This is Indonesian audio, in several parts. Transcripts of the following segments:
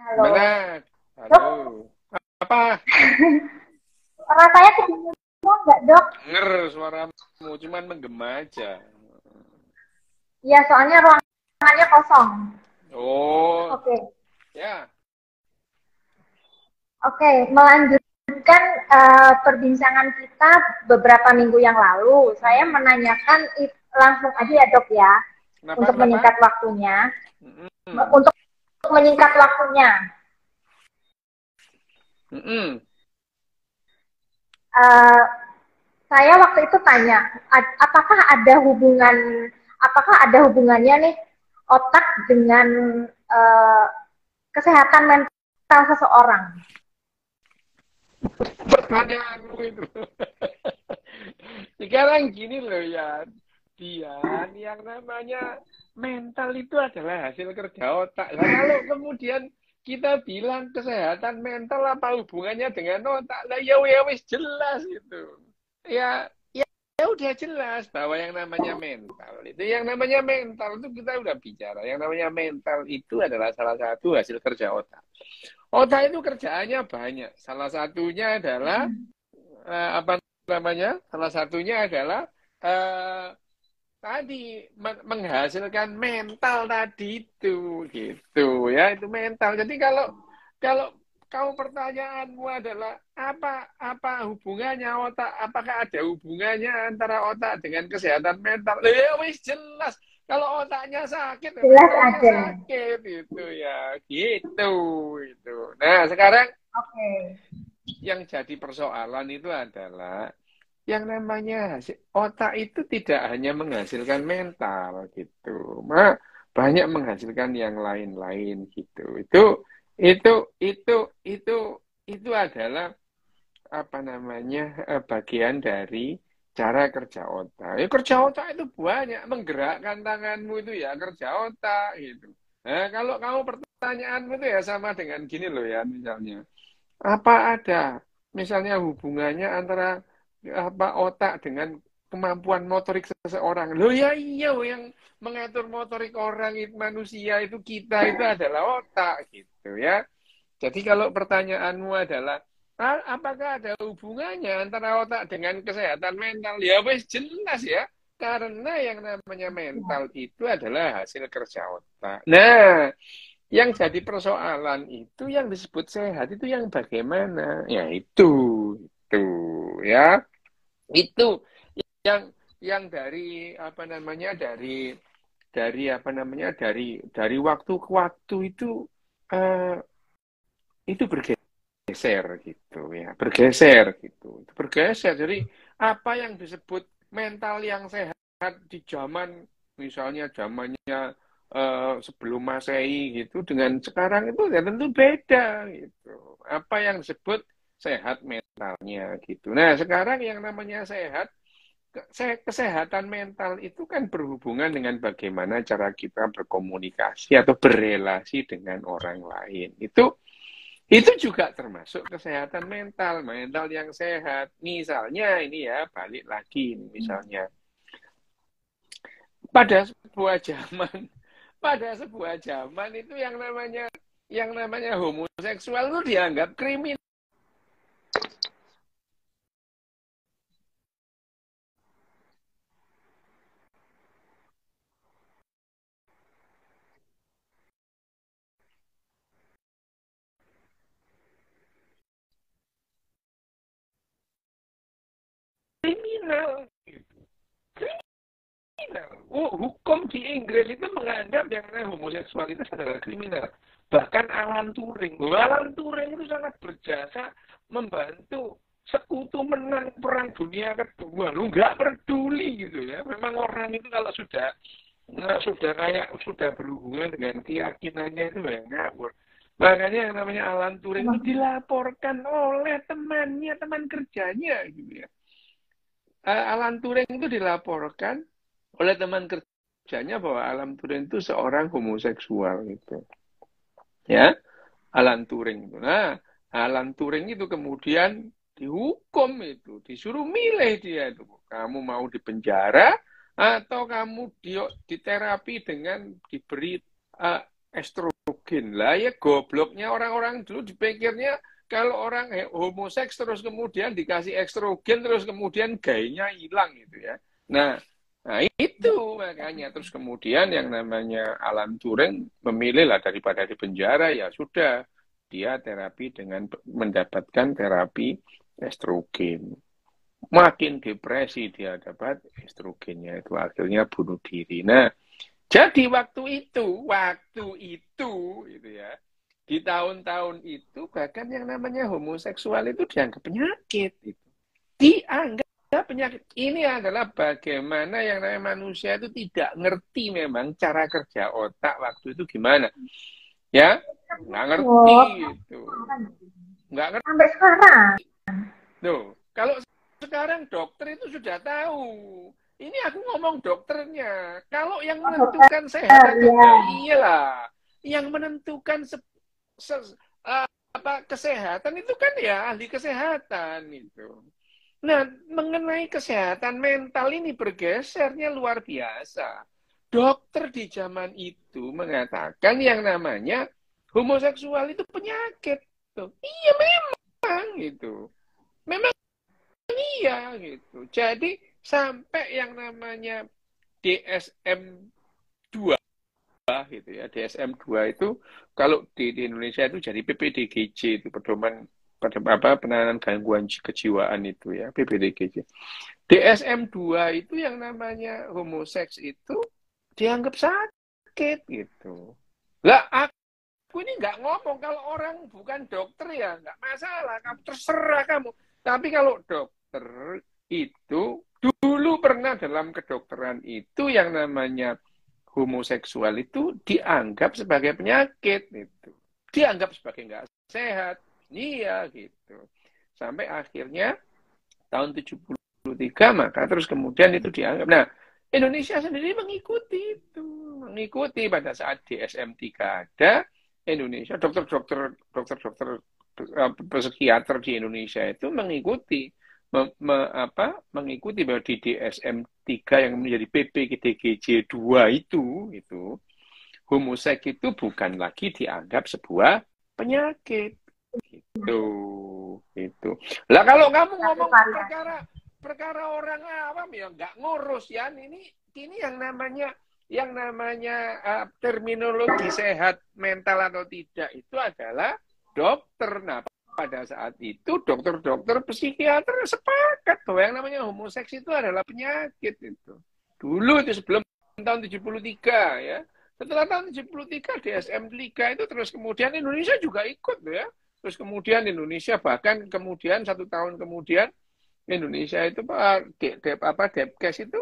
Halo. Gimana? Dok, Halo. Apa? rasanya kedengeran nggak, Dok? Denger suaramu, cuman menggema aja. Iya, soalnya ruangannya kosong. Oh, Oke. ya. Oke, melanjutkan perbincangan kita beberapa minggu yang lalu. Saya Mm-mm. menanyakan langsung aja ya, Dok ya, Kenapa, untuk kenapa? menyingkat waktunya. Mm-mm. Untuk menyingkat waktunya, Mm-mm. eh, saya waktu itu tanya, apakah ada hubungannya nih otak dengan eh, kesehatan mental seseorang? Pertanyaanmu itu. Sekarang gini loh ya, Dian, yang namanya mental itu adalah hasil kerja otak. Nah, kalau kemudian kita bilang kesehatan mental apa hubungannya dengan otak, lah ya wis jelas itu. Ya, ya udah jelas bahwa yang namanya mental itu kita udah bicara. Yang namanya mental itu adalah salah satu hasil kerja otak. Otak itu kerjaannya banyak. Salah satunya adalah apa namanya? Salah satunya adalah eh, tadi menghasilkan mental tadi itu gitu ya, itu mental. Jadi kalau kalau kamu pertanyaanmu adalah apa hubungannya otak, apakah ada hubungannya antara otak dengan kesehatan mental, ya wis jelas. Kalau otaknya sakit ya Jelas mentalnya ada. sakit gitu ya, gitu itu. Nah sekarang Oke. yang jadi persoalan itu adalah yang namanya otak itu tidak hanya menghasilkan mental gitu, banyak menghasilkan yang lain-lain gitu. Itu itu itu itu adalah apa namanya bagian dari cara kerja otak. Ya, kerja otak itu banyak, menggerakkan tanganmu itu ya kerja otak gitu. Nah, kalau kamu pertanyaanmu itu ya sama dengan gini loh ya, misalnya apa ada misalnya hubungannya antara apa otak dengan kemampuan motorik seseorang? Loh ya iya, yang mengatur motorik orang itu manusia itu kita itu adalah otak gitu ya. Jadi kalau pertanyaanmu adalah apakah ada hubungannya antara otak dengan kesehatan mental? Ya wes jelas ya. Karena yang namanya mental itu adalah hasil kerja otak. Nah, yang jadi persoalan itu yang disebut sehat itu yang bagaimana? Ya itu ya. Itu yang dari apa namanya apa namanya dari waktu ke waktu eh, itu bergeser gitu ya, bergeser gitu. Bergeser. Jadi apa yang disebut mental yang sehat di zaman misalnya zamannya sebelum Masehi gitu dengan sekarang itu ya tentu beda gitu. Apa yang disebut sehat mentalnya gitu. Nah, sekarang yang namanya sehat kesehatan mental itu kan berhubungan dengan bagaimana cara kita berkomunikasi atau berrelasi dengan orang lain. Itu juga termasuk kesehatan mental, mental yang sehat. Misalnya ini ya, balik lagi misalnya pada sebuah zaman, pada sebuah zaman itu yang namanya homoseksual itu dianggap kriminal. Kriminal. Hukum di Inggris itu menganggap yang namanya homoseksualitas adalah kriminal. Bahkan Alan Turing itu sangat berjasa membantu sekutu menang perang dunia kedua. Lu nggak peduli gitu ya. Memang orang itu kalau sudah berhubungan dengan keyakinannya itu ya ngawur. Makanya yang namanya Alan Turing itu dilaporkan oleh temannya, teman kerjanya gitu ya. Alan Turing itu dilaporkan oleh teman kerjanya bahwa Alan Turing itu seorang homoseksual gitu. Ya, Alan Turing itu. Nah, Alan Turing itu kemudian dihukum itu, disuruh milih dia itu. Kamu mau dipenjara atau kamu diterapi dengan diberi estrogen. Lah ya gobloknya orang-orang dulu dipikirnya kalau orang homoseks terus kemudian dikasih estrogen terus kemudian gayanya hilang gitu ya. Nah, itu makanya terus kemudian yang namanya Alan Turing memilih lah daripada di penjara ya sudah dia terapi dengan mendapatkan terapi estrogen. Makin depresi dia dapat estrogennya itu akhirnya bunuh diri. Nah, jadi waktu itu gitu ya, di tahun-tahun itu bahkan yang namanya homoseksual itu dianggap penyakit. Itu. Dianggap penyakit. Ini adalah bagaimana yang namanya manusia itu tidak ngerti memang cara kerja otak waktu itu gimana. Ya, nggak ngerti itu. Nggak ngerti. Sampai sekarang. Tuh, kalau sekarang dokter itu sudah tahu. Ini aku ngomong dokternya. Kalau yang menentukan sehat atau enggak, iyalah. Yang menentukan kesehatan itu kan ya ahli kesehatan itu. Nah, mengenai kesehatan mental ini bergesernya luar biasa. Dokter di zaman itu mengatakan yang namanya homoseksual itu penyakit. Tuh. Iya memang gitu. Memang iya gitu. Jadi sampai yang namanya DSM-2 gitu ya. DSM-2 itu kalau di Indonesia itu jadi PPDGJ itu pedoman penanganan gangguan kejiwaan itu ya, PPDGJ. DSM-2 itu yang namanya homoseks itu dianggap sakit gitu. Lah aku ini nggak ngomong kalau orang bukan dokter ya nggak masalah, kamu terserah kamu. Tapi kalau dokter itu dulu pernah dalam kedokteran itu yang namanya homoseksual itu dianggap sebagai penyakit itu. Dianggap sebagai nggak sehat. Iya gitu. Sampai akhirnya tahun 73 maka terus kemudian itu dianggap. Nah, Indonesia sendiri mengikuti itu. Mengikuti pada saat DSM-3 ada, Indonesia dokter-dokter psikiater di Indonesia itu mengikuti mengikuti bahwa di DSM-3 yang menjadi PPDGJ 2 itu homoseks itu bukan lagi dianggap sebuah penyakit gitu. Lah kalau kamu ngomong perkara orang awam ya nggak ngurus ya ini yang namanya terminologi sehat mental atau tidak itu adalah dokter. Nah, pada saat itu dokter-dokter psikiater sepakat bahwa yang namanya homoseks itu adalah penyakit itu. Dulu itu sebelum tahun 73 ya. Setelah tahun 73 DSM-3 itu terus kemudian Indonesia juga ikut ya. Terus kemudian Indonesia bahkan kemudian 1 tahun kemudian Indonesia itu Depkes itu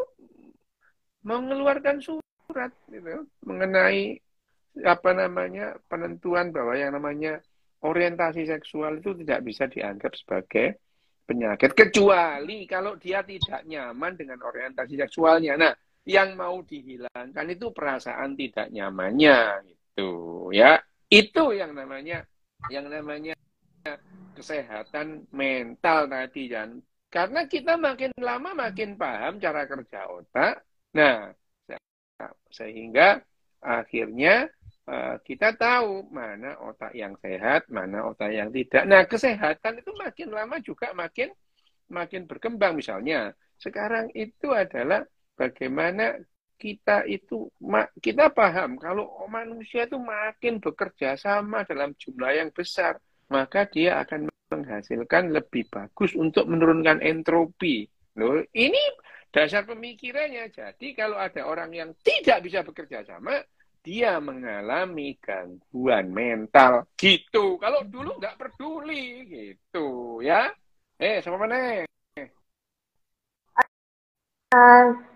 mengeluarkan surat gitu, mengenai penentuan bahwa yang namanya orientasi seksual itu tidak bisa dianggap sebagai penyakit kecuali kalau dia tidak nyaman dengan orientasi seksualnya. Nah, yang mau dihilangkan itu perasaan tidak nyamannya gitu ya. Itu yang namanya kesehatan mental tadi kan. Karena kita makin lama makin paham cara kerja otak. Nah, sehingga akhirnya kita tahu mana otak yang sehat, mana otak yang tidak. Nah, kesehatan itu makin lama juga makin berkembang. Misalnya, sekarang itu adalah bagaimana kita paham kalau manusia itu makin bekerja sama dalam jumlah yang besar, maka dia akan menghasilkan lebih bagus untuk menurunkan entropi. Loh, ini dasar pemikirannya. Jadi kalau ada orang yang tidak bisa bekerja sama, dia mengalami gangguan mental gitu. Kalau dulu nggak peduli gitu ya. Sama mana?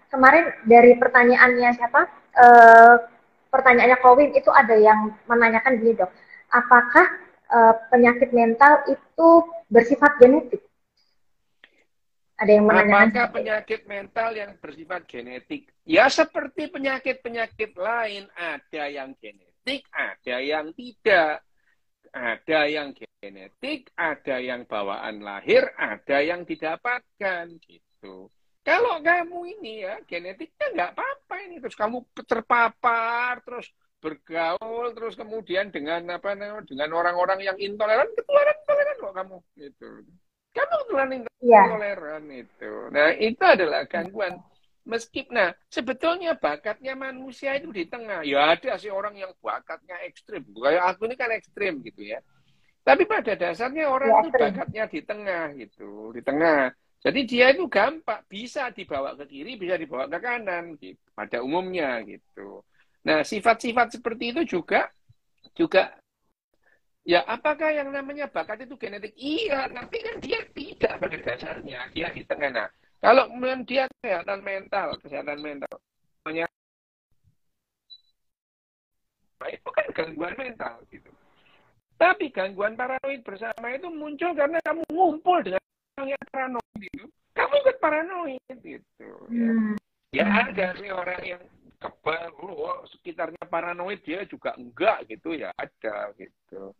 Kemarin dari pertanyaannya siapa? Pertanyaannya Kowin itu ada yang menanyakan gini dok, apakah penyakit mental itu bersifat genetik? Ada yang menanyakan. Apakah penyakit mental yang bersifat genetik? Ya seperti penyakit-penyakit lain, ada yang genetik, ada yang tidak. Ada yang genetik, ada yang bawaan lahir, ada yang didapatkan gitu. Kalau kamu ini ya genetiknya nggak apa-apa ini, terus kamu terpapar, terus bergaul terus kemudian dengan apa namanya, dengan orang-orang yang intoleran, ketularan intoleran kok kamu gitu. Kamu ketularan Iya. intoleran itu. Nah, itu adalah gangguan. Nah, sebetulnya bakatnya manusia itu di tengah. Ya ada sih orang yang bakatnya ekstrim. Kayak aku ini kan ekstrim gitu ya. Tapi pada dasarnya Ya, orang itu ekstrim. bakatnya di tengah gitu, di tengah. Jadi dia itu gampang bisa dibawa ke kiri, bisa dibawa ke kanan gitu, pada umumnya gitu. Nah, sifat-sifat seperti itu juga juga ya apakah yang namanya bakat itu genetik? Iya, tapi kan dia tidak pada dasarnya, dia di tengah. Nah, kalau kemudian dia kesehatan mental, namanya itu kan gangguan mental gitu. Tapi gangguan paranoid bersama itu muncul karena kamu ngumpul dengan orang yang paranoid itu. Kamu ikut paranoid gitu. Ya, ya ada sih orang yang kebal, sekitarnya paranoid dia juga enggak gitu ya ada gitu.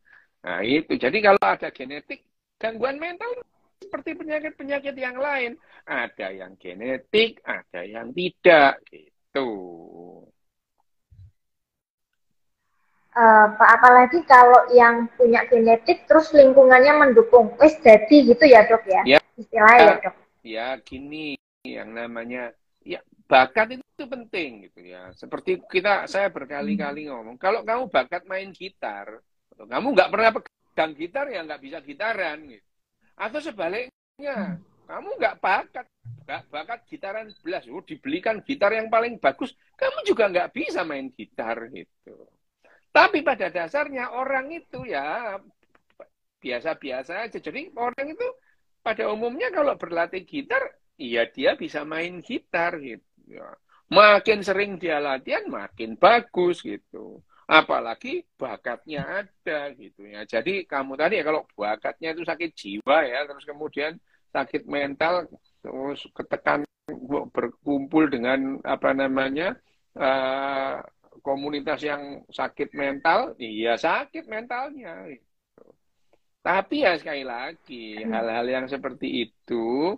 Nah itu. Jadi kalau ada genetik, gangguan mental seperti penyakit-penyakit yang lain. Ada yang genetik, ada yang tidak gitu. Apalagi kalau yang punya genetik terus lingkungannya mendukung, wes jadi gitu ya dok ya, Ya, istilahnya ya dok. ya gini yang namanya ya bakat itu penting gitu ya. Seperti saya berkali-kali ngomong, kalau kamu bakat main gitar, kamu nggak pernah pegang gitar ya nggak bisa gitaran gitu. Atau sebaliknya, kamu nggak bakat gitaran belas, dibelikan gitar yang paling bagus, kamu juga nggak bisa main gitar gitu. Tapi pada dasarnya orang itu ya biasa-biasa aja. Jadi orang itu pada umumnya kalau berlatih gitar, iya dia bisa main gitar gitu. Ya. Makin sering dia latihan, makin bagus gitu. Apalagi bakatnya ada gitu ya. Jadi kamu tadi ya kalau bakatnya itu sakit jiwa ya, terus kemudian sakit mental, terus ketekan berkumpul dengan apa namanya uh, komunitas yang sakit mental, iya sakit mentalnya. Tapi ya sekali lagi, hal-hal yang seperti itu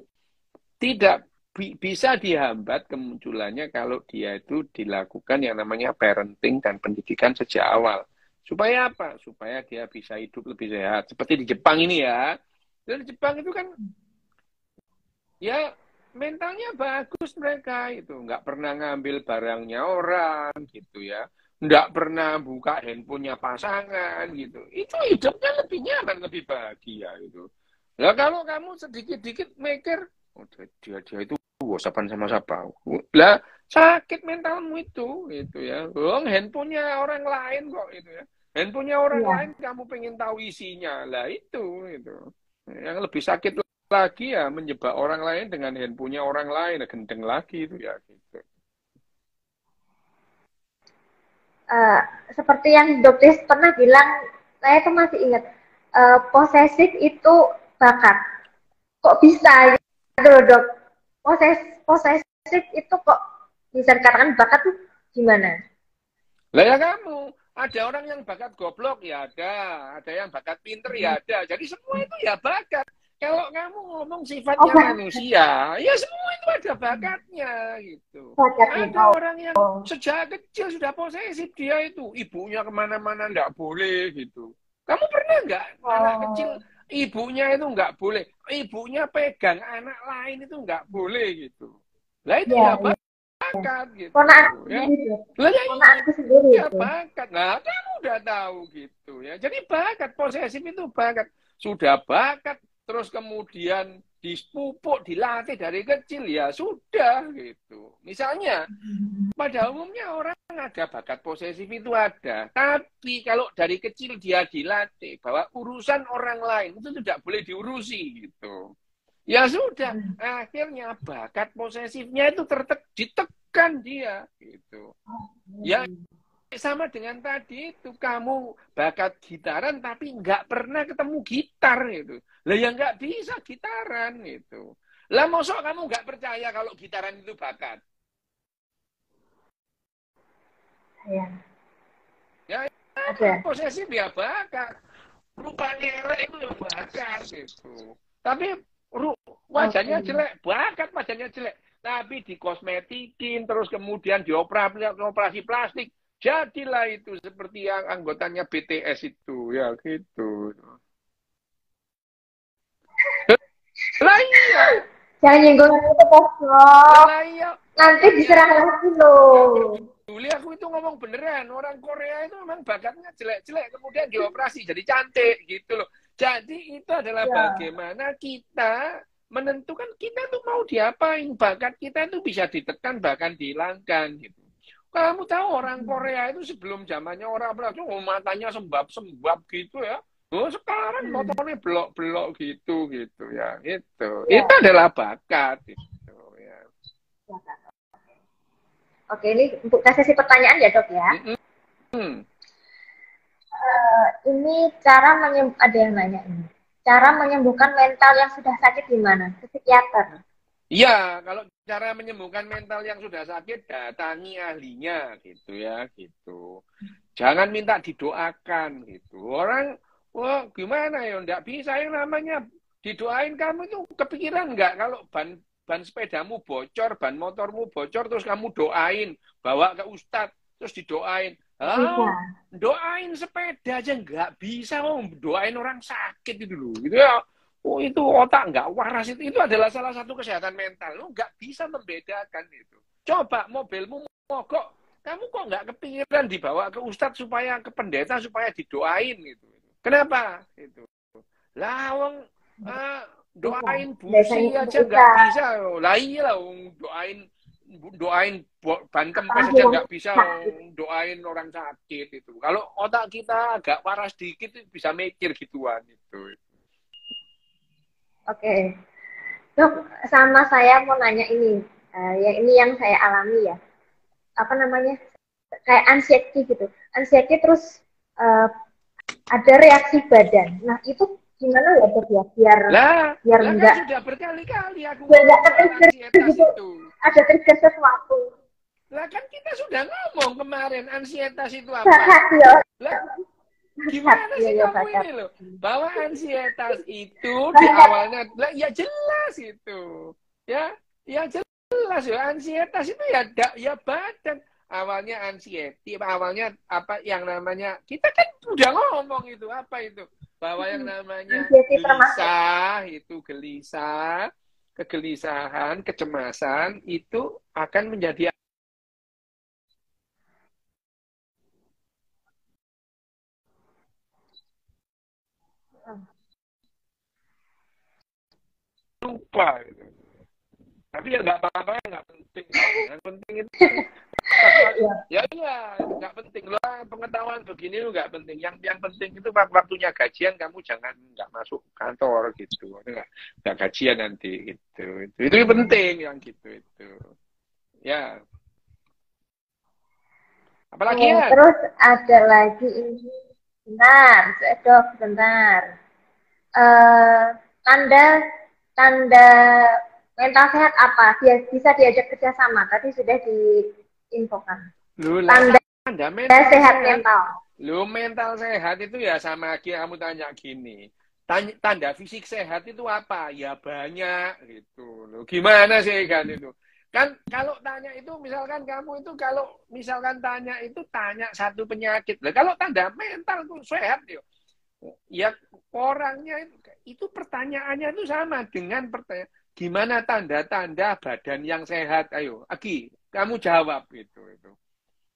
tidak bisa dihambat kemunculannya kalau dia itu dilakukan yang namanya parenting dan pendidikan sejak awal. Supaya apa? Supaya dia bisa hidup lebih sehat. Seperti di Jepang ini ya. Dan di Jepang itu kan ya mentalnya bagus mereka itu. Nggak pernah ngambil barangnya orang gitu ya. Nggak pernah buka handphonenya pasangan gitu. Itu hidupnya lebih nyaman, lebih bahagia gitu. Nah kalau kamu sedikit-dikit mikir, oh, dia itu whatsappan sama siapa? Lah sakit mentalmu itu gitu ya. Oh, handphonenya orang lain kok itu ya. Handphonenya orang Iya. lain kamu pengen tahu isinya. Lah itu. Yang lebih sakit lagi ya menjebak orang lain dengan handphonenya orang lain, gendeng lagi itu ya gitu. Uh, Seperti yang dokter pernah bilang, saya tuh masih ingat, posesif itu bakat. Kok bisa gitu loh dok? Posesif itu kok bisa dikatakan bakat tuh gimana? Lah ya kamu, ada orang yang bakat goblok ya ada yang bakat pinter ya ada. Jadi semua itu ya bakat. Kalau kamu ngomong sifatnya manusia, ya semua itu ada bakatnya gitu. Bakatnya. Ada orang yang sejak kecil sudah posesif dia itu, ibunya kemana-mana nggak boleh gitu. Kamu pernah nggak anak kecil ibunya itu nggak boleh, ibunya pegang anak lain itu nggak boleh gitu. Lah itu ya bakat gitu. Ya. Lah ya bakat. Nah, kamu udah tahu gitu ya. Jadi bakat posesif itu bakat. Sudah bakat terus kemudian dipupuk, dilatih dari kecil ya sudah gitu. Misalnya pada umumnya orang ada bakat posesif itu ada, tapi kalau dari kecil dia dilatih bahwa urusan orang lain itu tidak boleh diurusi gitu. Ya sudah, akhirnya bakat posesifnya itu ditekan dia gitu. Ya sama dengan tadi itu kamu bakat gitaran tapi nggak pernah ketemu gitar gitu. Lah ya nggak bisa gitaran gitu. Lah mosok kamu nggak percaya kalau gitaran itu bakat? Ya, posesif ya bakat. Rupanya elek itu ya bakat gitu. Tapi wajahnya jelek, bakat wajahnya jelek. Tapi dikosmetikin terus kemudian dioperasi plastik, Jadilah itu seperti yang anggotanya BTS itu, ya gitu. Lah iya, Jangan nyinggung itu, Bos. lah iya. Nanti Makanya diserang lagi yang loh. dulu aku itu ngomong beneran, orang Korea itu memang bakatnya jelek-jelek, kemudian dioperasi jadi cantik gitu loh. Jadi itu adalah Ya. bagaimana kita menentukan kita tuh mau diapain, bakat kita itu bisa ditekan bahkan dihilangkan gitu. Kamu tahu orang Korea itu sebelum zamannya orang bilang, oh matanya sembab-sembab gitu ya. Oh sekarang Hmm. motornya belok-belok gitu gitu ya. Itu Ya. adalah bakat gitu ya. Ya, Kak. Oke, ini untuk sesi pertanyaan ya, Dok ya. Mm-mm. Ini cara ada yang nanya ini. Cara menyembuhkan mental yang sudah sakit gimana? Ke psikiater. Iya, kalau cara menyembuhkan mental yang sudah sakit, datangi ahlinya gitu ya, gitu. Jangan minta didoakan gitu. Orang, wah gimana ya, enggak bisa yang namanya didoain. Kamu itu kepikiran enggak kalau ban sepedamu bocor, ban motormu bocor, terus kamu doain, bawa ke ustadz, terus didoain. Nggak bisa. Ah, doain sepeda aja enggak bisa, oh, doain orang sakit itu dulu, gitu ya. Oh itu otak nggak waras itu adalah salah satu kesehatan mental. Lu nggak bisa membedakan itu. Coba mobilmu mogok, kamu kok nggak kepikiran dibawa ke ustadz supaya ke pendeta supaya didoain gitu. Kenapa? Itu. Lah wong uh, Bisa. doain busi Biasanya aja bisa. nggak bisa. Lah iya lah doain doain ban kempes Apalagi aja yang nggak bisa sakit. doain orang sakit itu. Kalau otak kita agak waras dikit bisa mikir gituan itu. Oke. Dok, sama saya mau nanya ini. Ya ini yang saya alami ya. Apa namanya? Kayak anxiety gitu. Anxiety terus uh, ada reaksi badan. Nah, itu gimana ya, Dok ya? Biar Lah, biar lah kan enggak sudah berkali-kali aku biar ngomong enggak soal ke-trigger ansietas gitu. itu. Ada trigger sesuatu. Lah kan kita sudah ngomong kemarin ansietas itu apa? Bakat ya. Lah Bakat. gimana Iya, sih ya kamu bakat. ini loh? Bahwa ansietas itu di Bakat. awalnya, lah ya jelas itu. Ya, ya jelas ya ansietas itu ya ya badan. Awalnya anxiety, awalnya apa yang namanya kita kan udah ngomong itu apa itu bahwa yang namanya Anxiety termasuk. gelisah itu gelisah, kegelisahan, kecemasan itu akan menjadi lupa gitu. Tapi ya nggak apa-apa, nggak penting. Yang penting itu Ya. ya iya nggak penting lah pengetahuan begini lu nggak penting. Yang penting itu waktunya gajian kamu jangan nggak masuk kantor gitu. Nggak gajian nanti gitu. Itu penting yang gitu itu. Ya. Apalagi ya? Terus ada lagi ini. Benar, Dok, benar. Eh, tanda tanda mental sehat apa? Dia bisa diajak kerjasama. Tadi sudah diinfokan. Lu lah Tanda tanda mental sehat sehat. mental. Lu mental sehat itu ya sama kamu tanya gini. Tanda fisik sehat itu apa? Ya banyak gitu. Loh, gimana sih kan itu? Kan kalau tanya itu misalkan kamu itu kalau misalkan tanya satu penyakit. Lah kalau tanda mental tuh sehat yuk. Ya orangnya itu pertanyaannya itu sama dengan pertanyaan gimana tanda-tanda badan yang sehat? Ayo, Agi, kamu jawab gitu itu.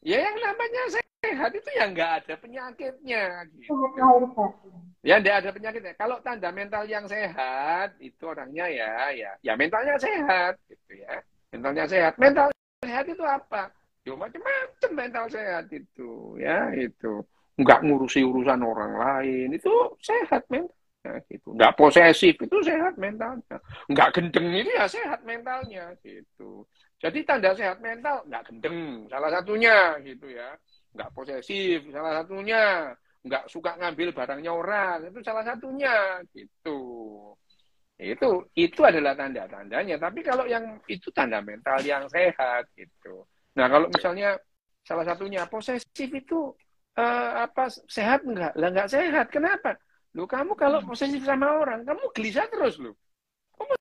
Ya yang namanya sehat itu ya nggak ada penyakitnya Sehat gitu. lahir batin. Ya nggak ada penyakitnya. Kalau tanda mental yang sehat itu orangnya ya mentalnya sehat gitu ya. Mentalnya sehat. Mental sehat itu apa? Ya macam-macam mental sehat itu ya itu. Nggak ngurusi urusan orang lain itu sehat mentalnya gitu. Nggak posesif itu sehat mentalnya. Nggak gendeng itu ya sehat mentalnya gitu. Jadi tanda sehat mental nggak gendeng salah satunya gitu ya. Nggak posesif salah satunya nggak suka ngambil barangnya orang itu salah satunya gitu itu adalah tanda-tandanya tapi kalau yang itu tanda mental yang sehat gitu nah kalau misalnya salah satunya posesif itu apa sehat nggak sehat kenapa lu kamu kalau posesif sama orang kamu gelisah terus lu kamu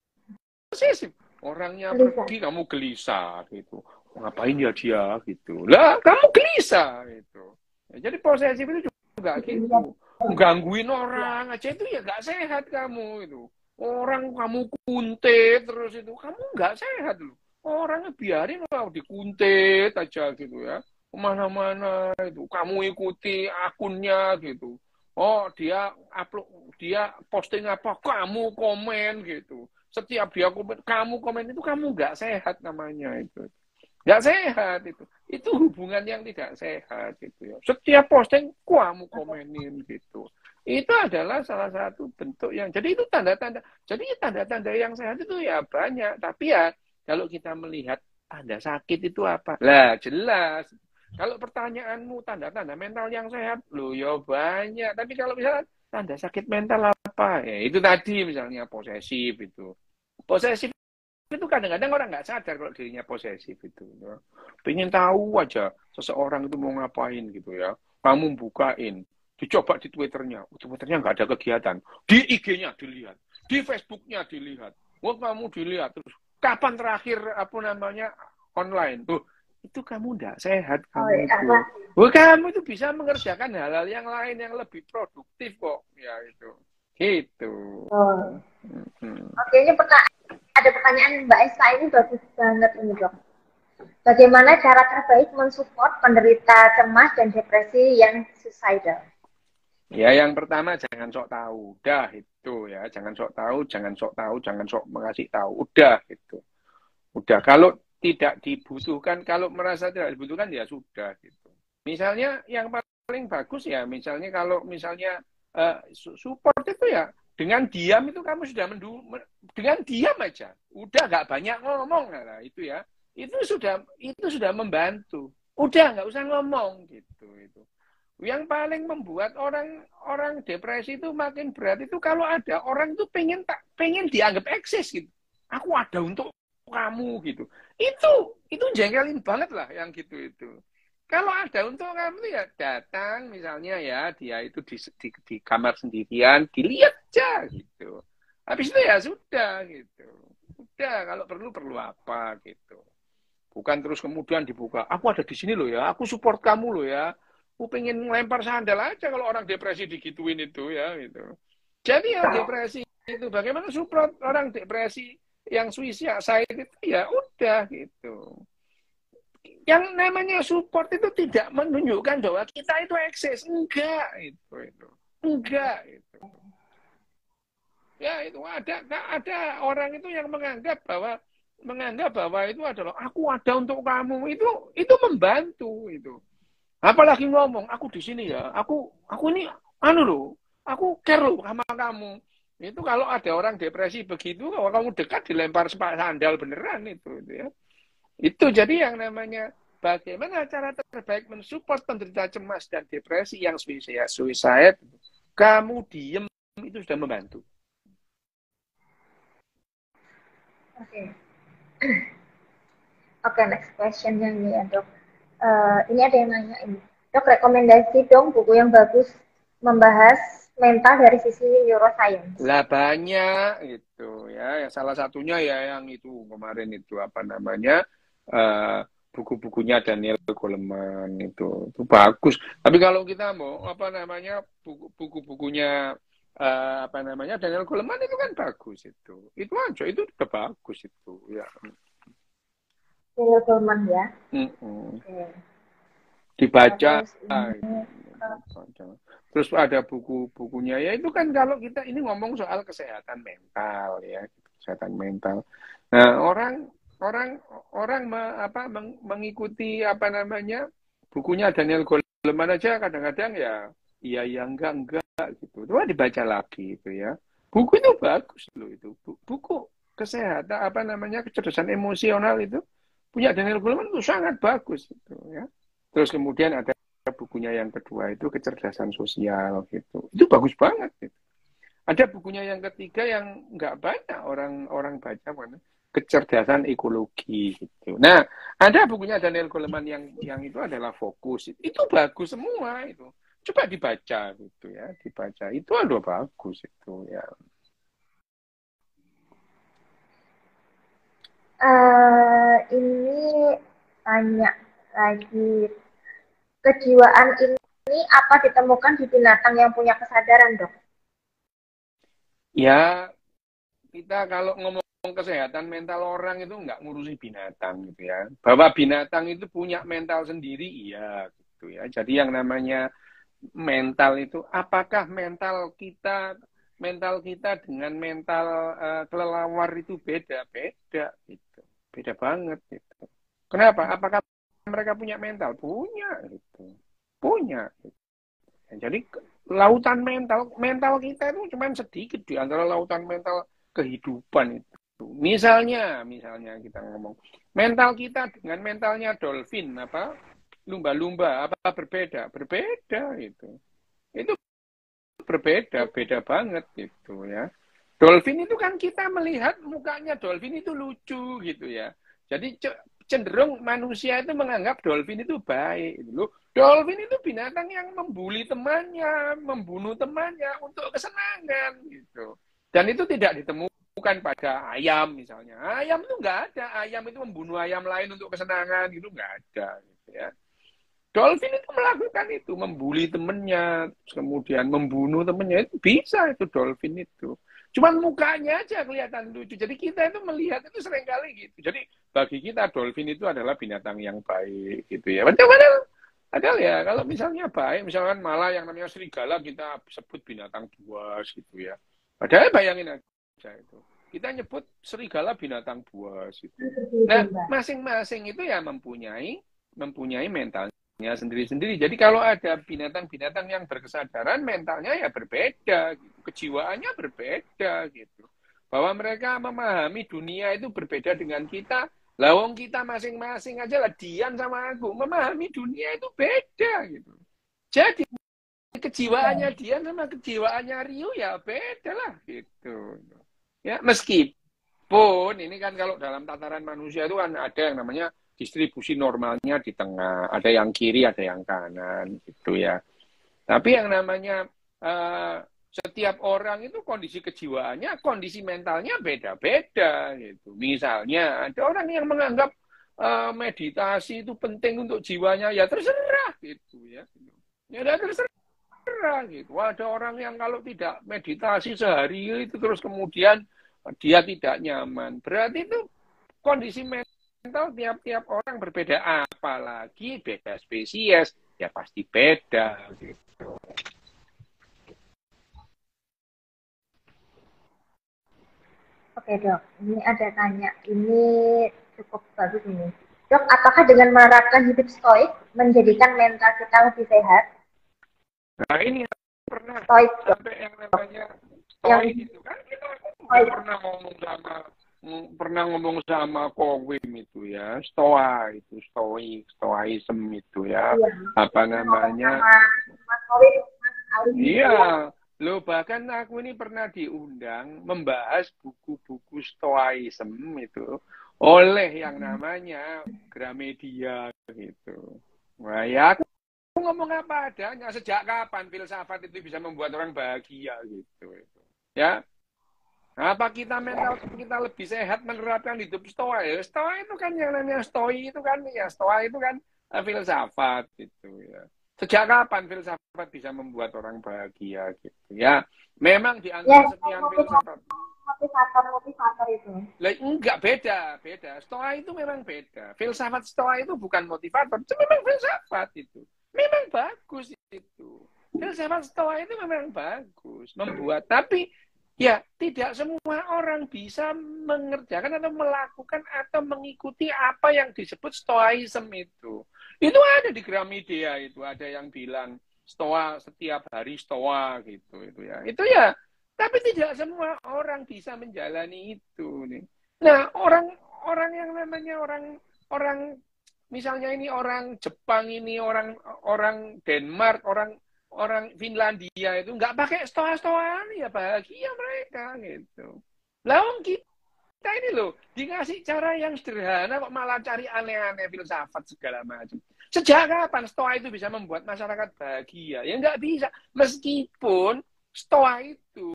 posesif orangnya Gelisah. pergi kamu gelisah gitu ngapain ya dia gitu. Lah, kamu gelisah gitu. Ya, jadi posesif itu juga gitu. Gangguin orang aja itu ya nggak sehat kamu itu. Orang kamu kuntit terus itu, kamu nggak sehat loh. Orangnya biarin lah dikuntit aja gitu ya. Kemana-mana itu, kamu ikuti akunnya gitu. Oh dia upload, dia posting apa, kamu komen gitu. Setiap dia komen, kamu komen itu kamu nggak sehat namanya itu. Nggak sehat itu. Itu hubungan yang tidak sehat gitu ya. Setiap posting kamu komenin gitu. Itu adalah salah satu bentuk yang jadi itu tanda-tanda. Jadi tanda-tanda yang sehat itu ya banyak. Tapi ya kalau kita melihat tanda sakit itu apa? Lah jelas. Kalau pertanyaanmu tanda-tanda mental yang sehat, loh ya banyak. Tapi kalau misalnya tanda sakit mental apa? Ya itu tadi misalnya posesif itu. Posesif itu kadang-kadang orang nggak sadar kalau dirinya posesif itu ya. Pengen tahu aja seseorang itu mau ngapain gitu ya, kamu bukain, dicoba di Twitternya, Twitternya nggak ada kegiatan, di IG-nya dilihat, di Facebook-nya dilihat, wah kamu dilihat terus kapan terakhir apa namanya online tuh, itu kamu nggak sehat Oh, kamu apa? itu. Wah, kamu itu bisa mengerjakan hal-hal yang lain yang lebih produktif kok ya itu gitu. Oh. Hmm. Oke, ini ada pertanyaan Mbak Esa ini bagus banget ini dok. Bagaimana cara terbaik mensupport penderita cemas dan depresi yang suicidal? Ya, yang pertama jangan sok tahu, udah itu ya, jangan sok tahu, jangan sok tahu, jangan sok mengasih tahu, udah itu, udah. Kalau tidak dibutuhkan, kalau merasa tidak dibutuhkan ya sudah gitu. Misalnya yang paling bagus ya, misalnya kalau misalnya support itu ya dengan diam itu kamu sudah dengan diam aja, udah nggak banyak ngomong lah itu ya, itu sudah membantu, udah nggak usah ngomong gitu itu. Yang paling membuat orang depresi itu makin berat itu kalau ada orang itu pengen dianggap eksis gitu. Aku ada untuk kamu gitu. Itu jengkelin banget lah yang gitu itu. Kalau ada untuk kamu ya datang misalnya ya dia itu di kamar sendirian dilihat aja gitu. Habis itu ya sudah gitu. Udah kalau perlu apa gitu. Bukan terus kemudian dibuka. Aku ada di sini loh ya. Aku support kamu loh ya. Aku pengen ngelempar sandal aja kalau orang depresi digituin itu ya gitu. Jadi yang depresi itu bagaimana support orang depresi yang suicide itu ya udah gitu. Yang namanya support itu tidak menunjukkan bahwa kita itu eksis, enggak itu. Enggak itu. Ya itu ada orang itu yang menganggap bahwa itu adalah aku ada untuk kamu, itu membantu itu. Apalagi ngomong aku di sini ya, aku ini anu loh, aku care loh sama kamu. Itu kalau ada orang depresi begitu, kalau kamu dekat dilempar sepak sandal beneran itu ya. Itu jadi yang namanya bagaimana cara terbaik mensupport penderita cemas dan depresi yang suicide, kamu diem itu sudah membantu. Oke. Oke, next question yang ini ya dok. Ini ada yang nanya ini. Dok, rekomendasi dong buku yang bagus membahas mental dari sisi neuroscience. Lah banyak gitu ya. Salah satunya ya yang itu kemarin itu apa namanya buku-bukunya Daniel Goleman itu bagus. Tapi kalau kita mau apa namanya buku-bukunya apa namanya Daniel Goleman itu kan bagus itu. Itu aja itu udah bagus itu ya. Daniel Goleman ya. Mm-mm. Oke. Dibaca. Terus ini Terus ada buku-bukunya ya itu kan kalau kita ini ngomong soal kesehatan mental ya, kesehatan mental. Nah, orang orang mengikuti apa namanya bukunya Daniel Goleman aja kadang-kadang ya iya enggak gitu. Coba dibaca lagi itu ya. Buku itu bagus loh itu. Buku kesehatan apa namanya kecerdasan emosional itu punya Daniel Goleman itu sangat bagus itu ya. Terus kemudian ada bukunya yang kedua itu kecerdasan sosial gitu. Itu bagus banget gitu. Ada bukunya yang ketiga yang nggak banyak orang baca mana kecerdasan ekologi gitu. Nah, ada bukunya Daniel Goleman yang itu adalah fokus. Itu bagus semua itu. Coba dibaca gitu ya, dibaca. Itu adalah bagus itu ya. ini tanya lagi, kejiwaan ini apa ditemukan di binatang yang punya kesadaran, Dok? Ya, kita kalau ngomong kesehatan mental orang itu nggak ngurusi binatang gitu ya. Bahwa binatang itu punya mental sendiri, iya gitu ya. Jadi yang namanya mental itu, apakah mental kita dengan mental kelelawar itu beda? Beda gitu. Beda banget gitu. Kenapa? Apakah mereka punya mental? Punya gitu. Punya. Gitu. Jadi lautan mental kita itu cuma sedikit di antara lautan mental kehidupan itu. Misalnya kita ngomong mental kita dengan mentalnya dolphin apa lumba-lumba apa berbeda? Berbeda itu. Itu berbeda, beda banget gitu ya. Dolphin itu kan kita melihat mukanya dolphin itu lucu gitu ya. Jadi cenderung manusia itu menganggap dolphin itu baik gitu loh. Dolphin itu binatang yang membuli temannya, membunuh temannya untuk kesenangan gitu. Dan itu tidak ditemukan pada ayam misalnya. Ayam itu nggak ada. Ayam itu membunuh ayam lain untuk kesenangan gitu nggak ada gitu ya. Dolphin itu melakukan itu, membuli temennya, kemudian membunuh temennya, itu bisa itu dolphin itu. Cuman mukanya aja kelihatan lucu. Jadi kita itu melihat itu seringkali gitu. Jadi bagi kita dolphin itu adalah binatang yang baik gitu ya. Padahal ya kalau misalnya baik, misalkan malah yang namanya serigala kita sebut binatang buas gitu ya. Padahal bayangin aja itu. Kita nyebut serigala binatang buas gitu. Nah, masing-masing itu ya mempunyai mental sendiri-sendiri. Jadi kalau ada binatang-binatang yang berkesadaran, mentalnya ya berbeda, gitu. Kejiwaannya berbeda, gitu. Bahwa mereka memahami dunia itu berbeda dengan kita. Lawang kita masing-masing aja lah, Dian sama aku, memahami dunia itu beda, gitu. Jadi kejiwaannya Dian sama kejiwaannya Rio ya beda lah, gitu. Ya, meskipun ini kan kalau dalam tataran manusia itu kan ada yang namanya distribusi normalnya di tengah, ada yang kiri, ada yang kanan, gitu ya. Tapi yang namanya setiap orang itu kondisi kejiwaannya, kondisi mentalnya beda-beda, gitu. Misalnya ada orang yang menganggap meditasi itu penting untuk jiwanya, ya terserah, gitu ya. Ya udah terserah, gitu. Ada orang yang kalau tidak meditasi sehari itu terus kemudian dia tidak nyaman. Berarti itu kondisi mental tiap-tiap orang berbeda, apalagi beda spesies ya pasti beda gitu. Oke, Dok. Ini ada tanya. Ini cukup bagus ini. Dok, apakah dengan menerapkan hidup stoik menjadikan mental kita lebih sehat? Nah ini pernah Stoik, Dok. sampai yang namanya Yang stoik itu kan kita stoik. pernah ngomong sama Kowim itu ya, stoa itu, stoaism itu ya, Iya. apa namanya? Sama Mas Stoik, Mas Ali. Iya, lo bahkan aku ini pernah diundang membahas buku-buku stoaism itu oleh yang namanya Gramedia gitu. Nah ya aku ngomong apa adanya, sejak kapan filsafat itu bisa membuat orang bahagia gitu. Ya, apa kita mental kita lebih sehat menerapkan hidup stoa ya? Stoa itu kan yang namanya stoi itu kan ya stoa itu kan filsafat gitu ya. Sejak kapan filsafat bisa membuat orang bahagia gitu ya? Memang di Ya, antara sekian filsafat. motivator itu. Lah enggak beda. Stoa itu memang beda. Filsafat stoa itu bukan motivator, itu memang filsafat itu. Memang bagus itu. Filsafat stoa itu memang bagus membuat, tapi ya tidak semua orang bisa mengerjakan atau melakukan atau mengikuti apa yang disebut stoaism itu. Itu ada di Gramedia itu, ada yang bilang stoa setiap hari stoa gitu itu ya. Itu ya, tapi tidak semua orang bisa menjalani itu nih. Nah, orang yang namanya orang misalnya ini orang Jepang ini, orang Denmark, orang Finlandia itu nggak pakai stoa-stoaan ya bahagia mereka gitu. Lalu kita ini loh dikasih cara yang sederhana kok malah cari aneh-aneh filsafat segala macam. Sejak kapan stoa itu bisa membuat masyarakat bahagia? Ya nggak bisa. Meskipun stoa itu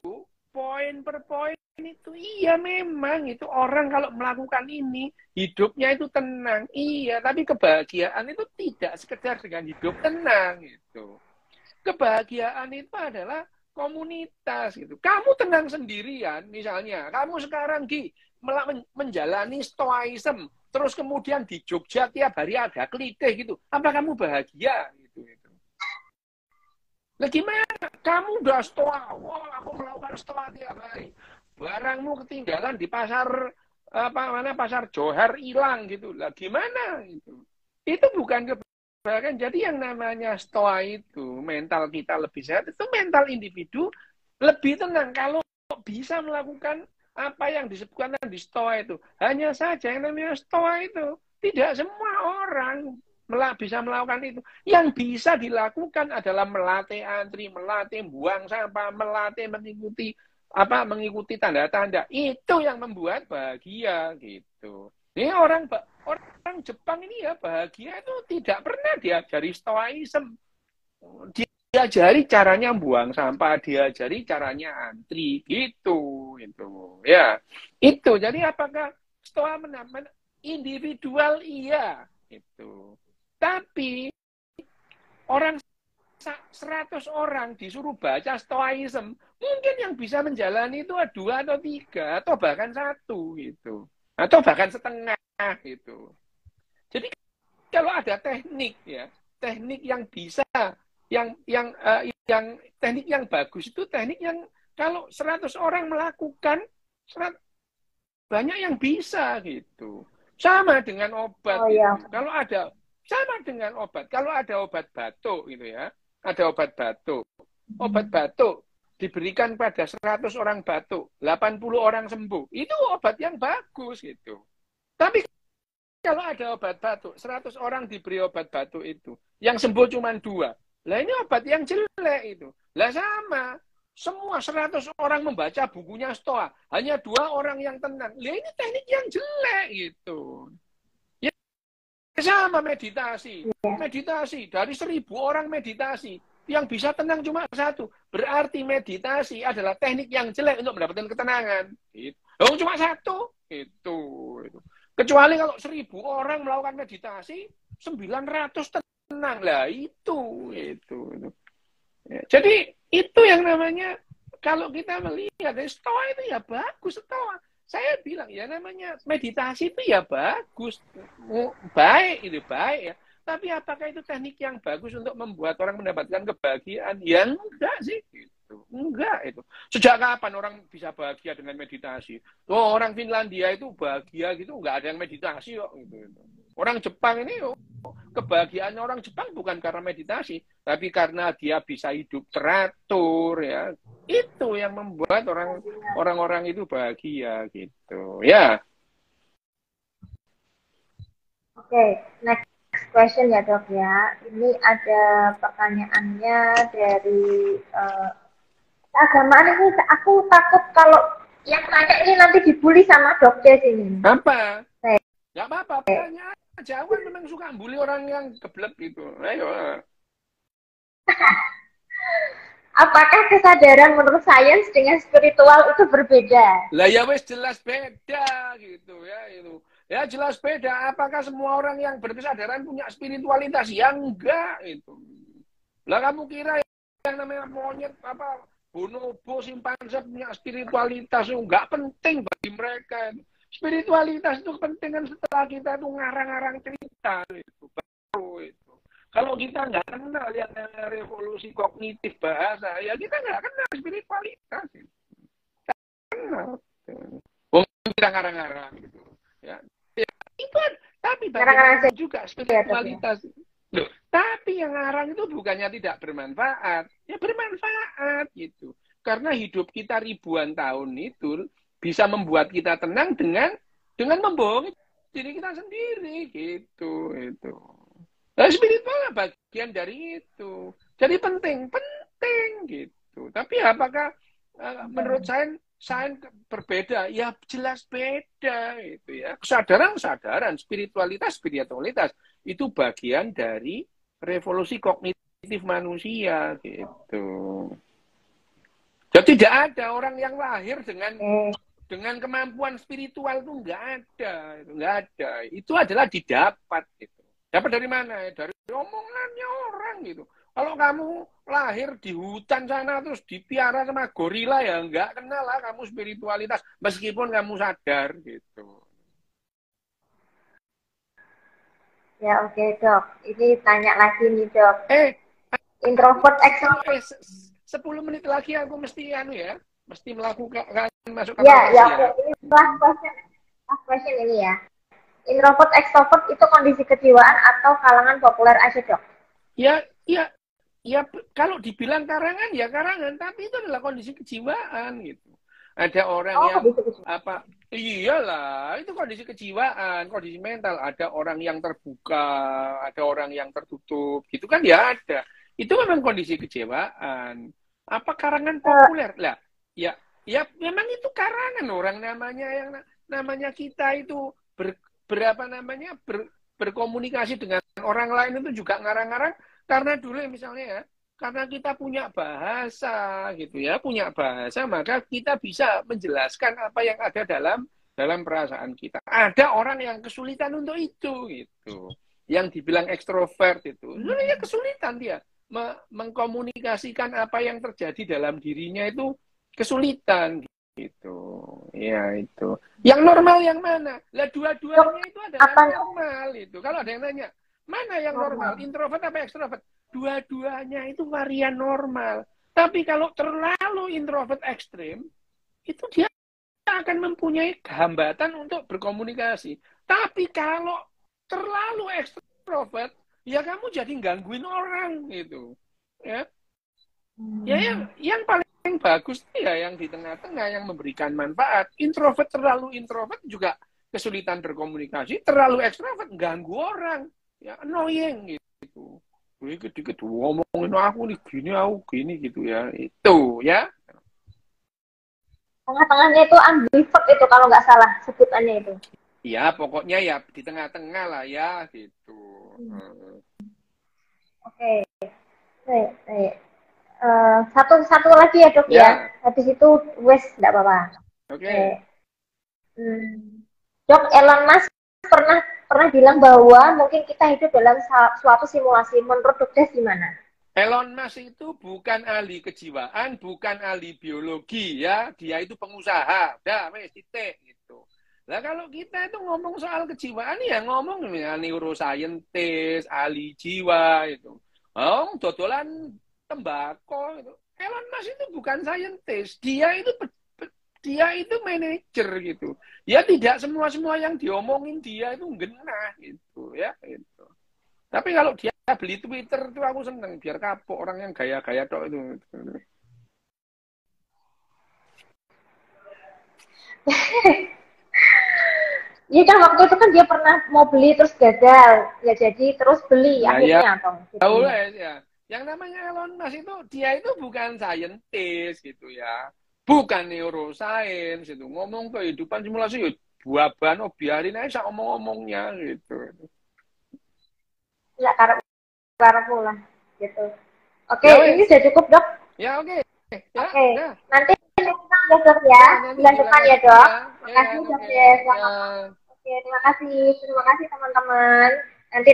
poin per poin itu. Iya memang itu orang kalau melakukan ini hidupnya itu tenang. Iya, tapi kebahagiaan itu tidak sekedar dengan hidup tenang gitu. Kebahagiaan itu adalah komunitas gitu. Kamu tenang sendirian misalnya, kamu sekarang menjalani stoicism, terus kemudian di Jogja tiap hari ada kelitih gitu. Apa kamu bahagia gitu? Nah gimana? Kamu udah stoa, wah aku melakukan stoa tiap hari. Barangmu ketinggalan di pasar pasar Johar hilang gitu. Lah gimana gitu? Itu bukan kebahagiaan. Jadi yang namanya stoa itu mental kita lebih sehat, itu mental individu lebih tenang kalau bisa melakukan apa yang disebutkan di stoa itu. Hanya saja yang namanya stoa itu tidak semua orang bisa melakukan itu. Yang bisa dilakukan adalah melatih antri, melatih buang sampah, melatih mengikuti tanda-tanda. Itu yang membuat bahagia gitu. Ini orang Jepang ini ya bahagia itu tidak pernah diajari stoicism. Diajari caranya buang sampah, diajari caranya antri gitu itu. Ya. Itu. Jadi apakah stoa individual iya itu. Tapi orang 100 orang disuruh baca stoicism, mungkin yang bisa menjalani itu 2 atau 3 atau bahkan 1 gitu. Atau bahkan setengah gitu. Jadi kalau ada teknik ya, teknik yang bisa yang teknik yang bagus itu teknik yang kalau 100 orang melakukan banyak yang bisa gitu. Sama dengan obat gitu. Kalau ada sama dengan obat. Kalau ada obat batuk gitu ya. Ada obat batuk. Obat batuk diberikan pada 100 orang batuk, 80 orang sembuh. Itu obat yang bagus gitu. Tapi kalau ada obat batuk, 100 orang diberi obat batuk itu, yang sembuh cuma 2. Lah ini obat yang jelek itu. Lah sama, semua 100 orang membaca bukunya Stoa, hanya 2 orang yang tenang. Lah ini teknik yang jelek gitu. Ya sama meditasi. Meditasi dari 1000 orang meditasi, yang bisa tenang cuma 1. Berarti meditasi adalah teknik yang jelek untuk mendapatkan ketenangan. Gitu. Cuma 1 itu. Kecuali kalau 1000 orang melakukan meditasi, 900 tenang lah itu. Ya, jadi itu yang namanya kalau kita melihat Stoa itu ya bagus Stoa. Saya bilang ya namanya meditasi itu ya bagus, baik itu baik ya. Tapi apakah itu teknik yang bagus untuk membuat orang mendapatkan kebahagiaan? Ya enggak sih. Enggak itu. Sejak kapan orang bisa bahagia dengan meditasi? Orang Finlandia itu bahagia gitu, enggak ada yang meditasi kok gitu. Orang Jepang ini kebahagiaannya orang Jepang bukan karena meditasi, tapi karena dia bisa hidup teratur ya. Itu yang membuat orang-orang itu bahagia gitu. Ya. Oke, next question ya dok ya. Ini ada pertanyaannya dari keagamaan ini. Aku takut kalau yang tanya ini nanti dibully sama dokter ini. Apa? Gak apa-apa, tanya aja. Aku memang suka bully orang yang geblek gitu. Ayo. Apakah kesadaran menurut sains dengan spiritual itu berbeda? Lah ya wes jelas beda gitu ya itu. Ya jelas beda. Apakah semua orang yang berkesadaran punya spiritualitas? Ya enggak itu. Lah kamu kira yang namanya monyet bonobo simpanse punya spiritualitas? Enggak penting bagi mereka. Spiritualitas itu kepentingan setelah kita tuh ngarang-ngarang cerita itu baru itu. Kalau kita nggak kenal yang revolusi kognitif bahasa, ya kita nggak kenal spiritualitas. Kenal. Kita ngarang-ngarang gitu. Ya. Itu tapi bagaimana juga spiritualitas. Loh, tapi yang ngarang itu bukannya tidak bermanfaat, ya bermanfaat gitu. Karena hidup kita ribuan tahun itu bisa membuat kita tenang dengan membohongi diri kita sendiri gitu itu. Nah, spiritual bagian dari itu. Jadi penting gitu. Tapi apakah menurut sains berbeda? Ya jelas beda itu ya. Kesadaran, spiritualitas itu bagian dari revolusi kognitif manusia gitu. Ya tidak ada orang yang lahir dengan kemampuan spiritual itu nggak ada, itu adalah didapat gitu. Dapat dari mana? Dari omongannya orang gitu. Kalau kamu lahir di hutan sana terus dipiara sama gorila ya nggak kenal lah kamu spiritualitas meskipun kamu sadar gitu. Ya oke dok, ini tanya lagi nih dok. Introvert, extrovert. 10 menit lagi aku mesti mesti melakukan masuk Ya, kantor ya ya. oke. Ini last question ini ya. Introvert, extrovert itu kondisi kejiwaan atau kalangan populer aja dok? Ya, kalau dibilang karangan ya karangan, tapi itu adalah kondisi kejiwaan gitu. Ada orang yang apa? Iyalah, itu kondisi kejiwaan, kondisi mental. Ada orang yang terbuka, ada orang yang tertutup, gitu kan ya ada. Itu memang kondisi kejiwaan. Apa karangan populer lah? Ya, memang itu karangan orang namanya kita itu berkomunikasi dengan orang lain itu juga ngarang-ngarang karena dulu misalnya ya, karena kita punya bahasa gitu ya, maka kita bisa menjelaskan apa yang ada dalam perasaan kita. Ada orang yang kesulitan untuk itu gitu. Yang dibilang ekstrovert itu, sebenarnya kesulitan dia mengkomunikasikan apa yang terjadi dalam dirinya itu kesulitan gitu. Ya itu. Yang normal yang mana? Lah dua-duanya itu adalah normal itu. Kalau ada yang nanya, mana yang normal? Introvert apa ekstrovert? Dua-duanya itu varian normal. Tapi kalau terlalu introvert ekstrim, itu dia akan mempunyai hambatan untuk berkomunikasi. Tapi kalau terlalu ekstrovert, ya kamu jadi gangguin orang gitu. Ya. Ya yang paling bagus ya yang di tengah-tengah yang memberikan manfaat. Terlalu introvert juga kesulitan berkomunikasi, terlalu ekstrovert ganggu orang. Ya annoying gitu. Dikit-dikit ngomongin aku nih gini gitu ya. Itu ya. Tengah-tengahnya itu ambivert itu kalau nggak salah sebutannya itu. Ya pokoknya ya di tengah-tengah lah ya gitu. Oke. Baik. Satu lagi ya dok ya. Habis itu wes nggak apa-apa. Oke. Dok, Elon Musk pernah bilang bahwa mungkin kita hidup dalam suatu simulasi. Menurut dokter gimana? Elon Musk itu bukan ahli kejiwaan, bukan ahli biologi ya, dia itu pengusaha, dah wes titik gitu. Lah kalau kita itu ngomong soal kejiwaan ya ngomong ya neuroscientist, ahli jiwa itu. Oh, dodolan tembakau itu. Elon Musk itu bukan scientist, dia itu manajer gitu. Ya tidak semua yang diomongin dia itu genah gitu ya gitu. Tapi kalau dia beli Twitter itu aku seneng biar kapok orang yang gaya-gaya tok itu. Iya kan waktu itu kan dia pernah mau beli terus gagal, ya jadi terus beli akhirnya apa? Ya. Yang namanya Elon Musk itu dia itu bukan saintis gitu ya, bukan neuroscience itu ngomong kehidupan simulasi ya buaban biarin aja omong-omongnya gitu. Ya karena lah gitu. Oke, ini sudah cukup dok. Ya oke. Oke. Nanti kita besok ya, bulan depan ya dok. Terima kasih dok. Oke, terima kasih teman-teman. Nanti